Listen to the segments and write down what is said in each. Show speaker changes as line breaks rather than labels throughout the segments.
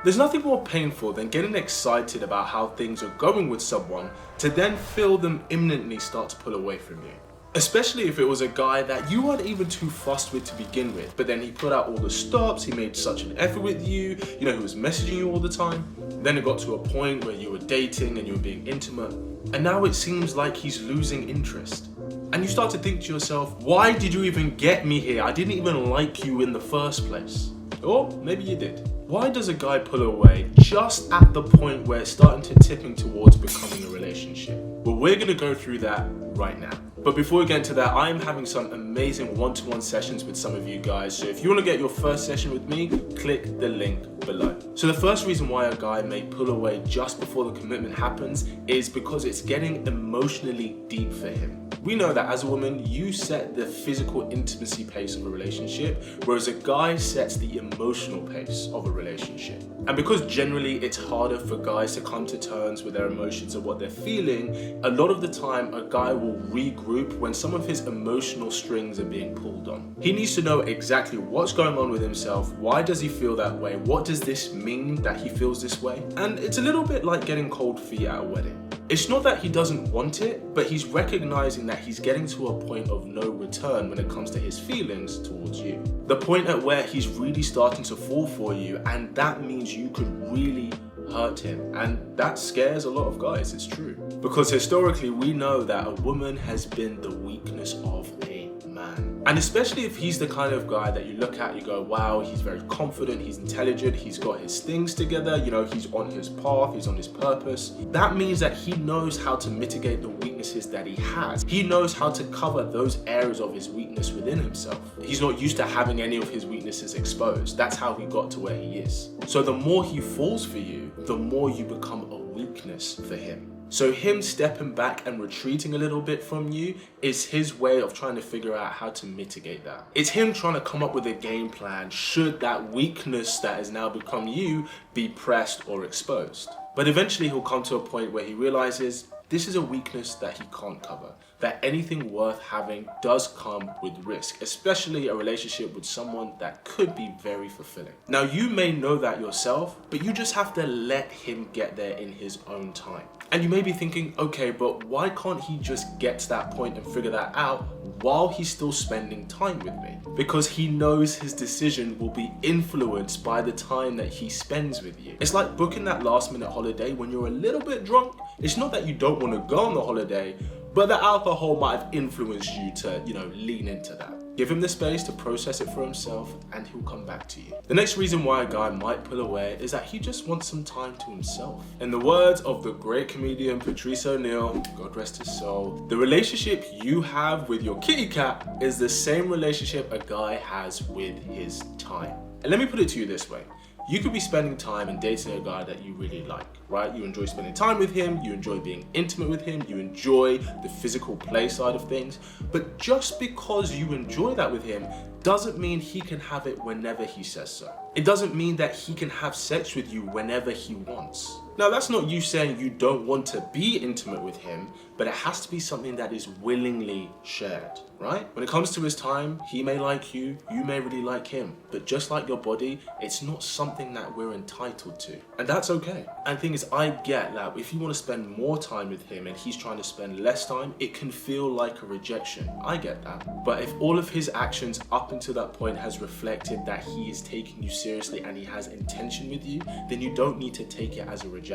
There's nothing more painful than getting excited about how things are going with someone to then feel them imminently start to pull away from you. Especially if it was a guy that you weren't even too fussed with to begin with, but then he put out all the stops, he made such an effort with you, he was messaging you all the time. Then it got to a point where you were dating and you were being intimate, and now it seems like he's losing interest. And you start to think to yourself, why did you even get me here? I didn't even like you in the first place. Or maybe you did. Why does a guy pull away just at the point where it's starting to tipping towards becoming a relationship? Well, we're gonna go through that right now. But before we get into that, I am having some amazing one-to-one sessions with some of you guys. So if you want to get your first session with me, click the link below. So the first reason why a guy may pull away just before the commitment happens is because it's getting emotionally deep for him. We know that as a woman, you set the physical intimacy pace of a relationship, whereas a guy sets the emotional pace of a relationship. And because generally it's harder for guys to come to terms with their emotions and what they're feeling, a lot of the time a guy will regroup when some of his emotional strings are being pulled on. He needs to know exactly what's going on with himself, why does he feel that way, what does this mean that he feels this way? And it's a little bit like getting cold feet at a wedding. It's not that he doesn't want it, but he's recognizing that he's getting to a point of no return when it comes to his feelings towards you. The point at where he's really starting to fall for you, and that means you could really hurt him. And that scares a lot of guys, it's true. Because historically, we know that a woman has been the weakness of a man. And especially if he's the kind of guy that you look at, you go, wow, he's very confident, he's intelligent, he's got his things together, he's on his path, he's on his purpose. That means that he knows how to mitigate the weaknesses that he has. He knows how to cover those areas of his weakness within himself. He's not used to having any of his weaknesses exposed. That's how he got to where he is. So the more he falls for you, the more you become a weakness for him. So him stepping back and retreating a little bit from you is his way of trying to figure out how to mitigate that. It's him trying to come up with a game plan should that weakness that has now become you be pressed or exposed. But eventually he'll come to a point where he realizes this is a weakness that he can't cover, that anything worth having does come with risk, especially a relationship with someone that could be very fulfilling. Now, you may know that yourself, but you just have to let him get there in his own time. And you may be thinking, okay, but why can't he just get to that point and figure that out while he's still spending time with me? Because he knows his decision will be influenced by the time that he spends with you. It's like booking that last minute holiday when you're a little bit drunk. It's not that you don't want to go on the holiday, but the alcohol might have influenced you to, lean into that. Give him the space to process it for himself and he'll come back to you. The next reason why a guy might pull away is that he just wants some time to himself. In the words of the great comedian Patrice O'Neal, God rest his soul, the relationship you have with your kitty cat is the same relationship a guy has with his time. And let me put it to you this way. You could be spending time and dating a guy that you really like, right? You enjoy spending time with him, you enjoy being intimate with him, you enjoy the physical play side of things. But just because you enjoy that with him doesn't mean he can have it whenever he says so. It doesn't mean that he can have sex with you whenever he wants. Now, that's not you saying you don't want to be intimate with him, but it has to be something that is willingly shared, right? When it comes to his time, he may like you, you may really like him, but just like your body, it's not something that we're entitled to. And that's okay. And the thing is, I get that if you want to spend more time with him and he's trying to spend less time, it can feel like a rejection. I get that. But if all of his actions up until that point has reflected that he is taking you seriously and he has intention with you, then you don't need to take it as a rejection.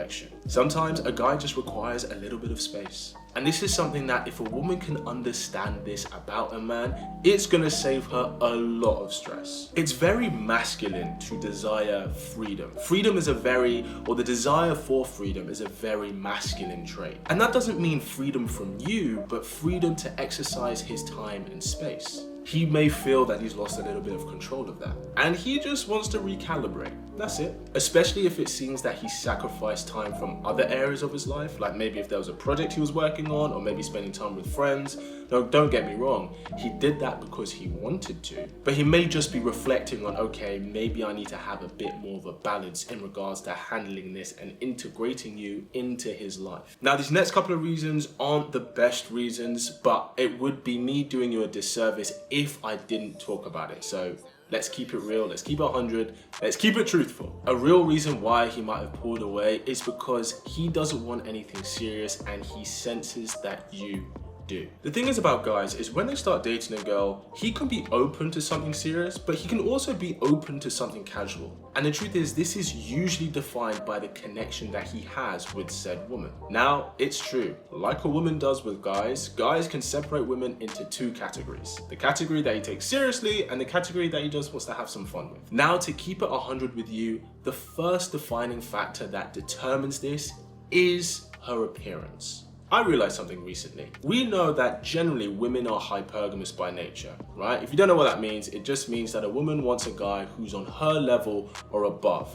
Sometimes a guy just requires a little bit of space. And this is something that if a woman can understand this about a man, it's gonna save her a lot of stress. It's very masculine to desire freedom. The desire for freedom is a very masculine trait. And that doesn't mean freedom from you, but freedom to exercise his time and space. He may feel that he's lost a little bit of control of that. And he just wants to recalibrate. That's it. Especially if it seems that he sacrificed time from other areas of his life, like maybe if there was a project he was working on, or maybe spending time with friends. No, don't get me wrong. He did that because he wanted to. But he may just be reflecting on, okay, maybe I need to have a bit more of a balance in regards to handling this and integrating you into his life. Now, these next couple of reasons aren't the best reasons, but it would be me doing you a disservice if I didn't talk about it. So Let's keep it real, let's keep it 100, let's keep it truthful. A real reason why he might have pulled away is because he doesn't want anything serious and he senses that you do. The thing is about guys is when they start dating a girl, he can be open to something serious, but he can also be open to something casual. And the truth is, this is usually defined by the connection that he has with said woman. Now, it's true, like a woman does with guys, guys can separate women into two categories. The category that he takes seriously and the category that he just wants to have some fun with. Now, to keep it 100 with you, the first defining factor that determines this is her appearance. I realized something recently. We know that generally women are hypergamous by nature, right? If you don't know what that means, it just means that a woman wants a guy who's on her level or above,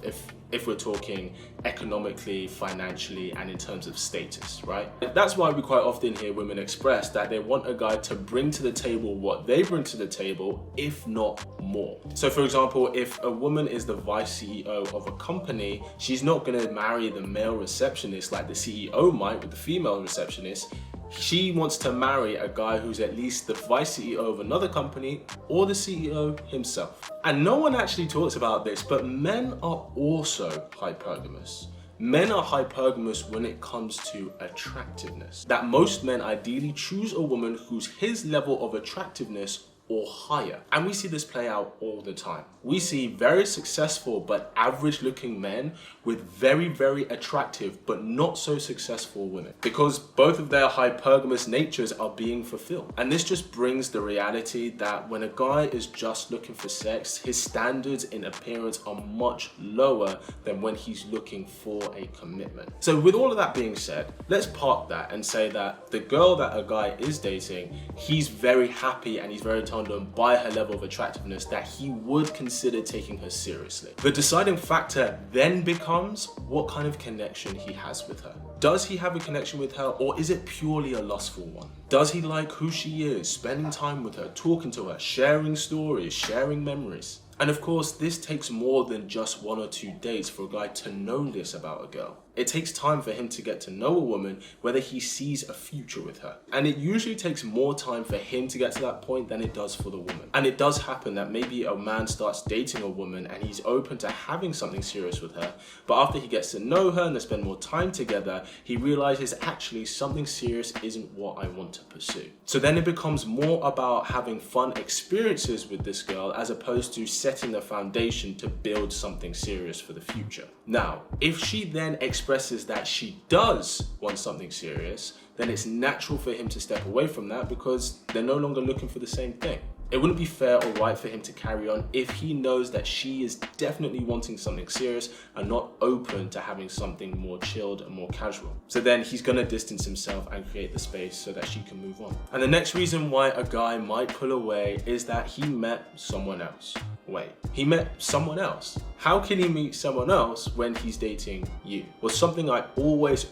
if we're talking economically, financially, and in terms of status, right? That's why we quite often hear women express that they want a guy to bring to the table what they bring to the table, if not more. So for example, if a woman is the vice CEO of a company, she's not gonna marry the male receptionist like the CEO might with the female receptionist. She wants to marry a guy who's at least the vice CEO of another company or the CEO himself. And no one actually talks about this, but men are also hypergamous. Men are hypergamous when it comes to attractiveness. That most men ideally choose a woman who's his level of attractiveness or higher. And we see this play out all the time. We see very successful but average looking men with very, very attractive but not so successful women because both of their hypergamous natures are being fulfilled. And this just brings the reality that when a guy is just looking for sex, his standards in appearance are much lower than when he's looking for a commitment. So with all of that being said, let's park that and say that the girl that a guy is dating, he's very happy and he's very turned on by her level of attractiveness that he would consider taking her seriously. The deciding factor then becomes what kind of connection he has with her. Does he have a connection with her, or is it purely a lustful one? Does he like who she is, spending time with her, talking to her, sharing stories, sharing memories? And of course, this takes more than just 1 or 2 dates for a guy to know this about a girl. It takes time for him to get to know a woman, whether he sees a future with her. And it usually takes more time for him to get to that point than it does for the woman. And it does happen that maybe a man starts dating a woman and he's open to having something serious with her, but after he gets to know her and they spend more time together, he realizes actually something serious isn't what I want to pursue. So then it becomes more about having fun experiences with this girl as opposed to setting the foundation to build something serious for the future. Now, if she then expresses that she does want something serious, then it's natural for him to step away from that because they're no longer looking for the same thing. It wouldn't be fair or right for him to carry on if he knows that she is definitely wanting something serious and not open to having something more chilled and more casual. So then he's gonna distance himself and create the space so that she can move on. And the next reason why a guy might pull away is that he met someone else. Wait, he met someone else? How can he meet someone else when he's dating you? Well, something I always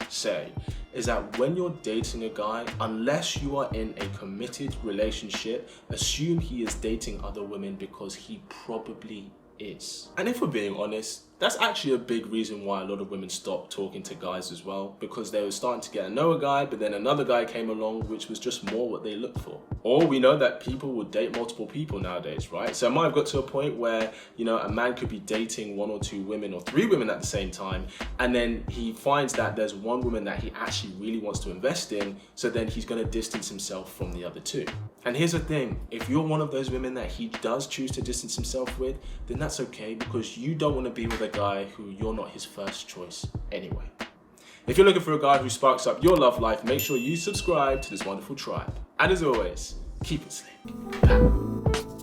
say is that when you're dating a guy, unless you are in a committed relationship, assume he is dating other women because he probably is. And if we're being honest, that's actually a big reason why a lot of women stopped talking to guys as well, because they were starting to get to know a guy, but then another guy came along which was just more what they looked for. Or we know that people would date multiple people nowadays, right? So it might have got to a point where, you know, a man could be dating 1 or 2 women or 3 women at the same time, and then he finds that there's one woman that he actually really wants to invest in, so then he's going to distance himself from the other 2. And here's the thing, if you're one of those women that he does choose to distance himself with, then that's okay, because you don't want to be with a guy who you're not his first choice anyway. If you're looking for a guy who sparks up your love life, make sure you subscribe to this wonderful tribe. And as always, keep it slick.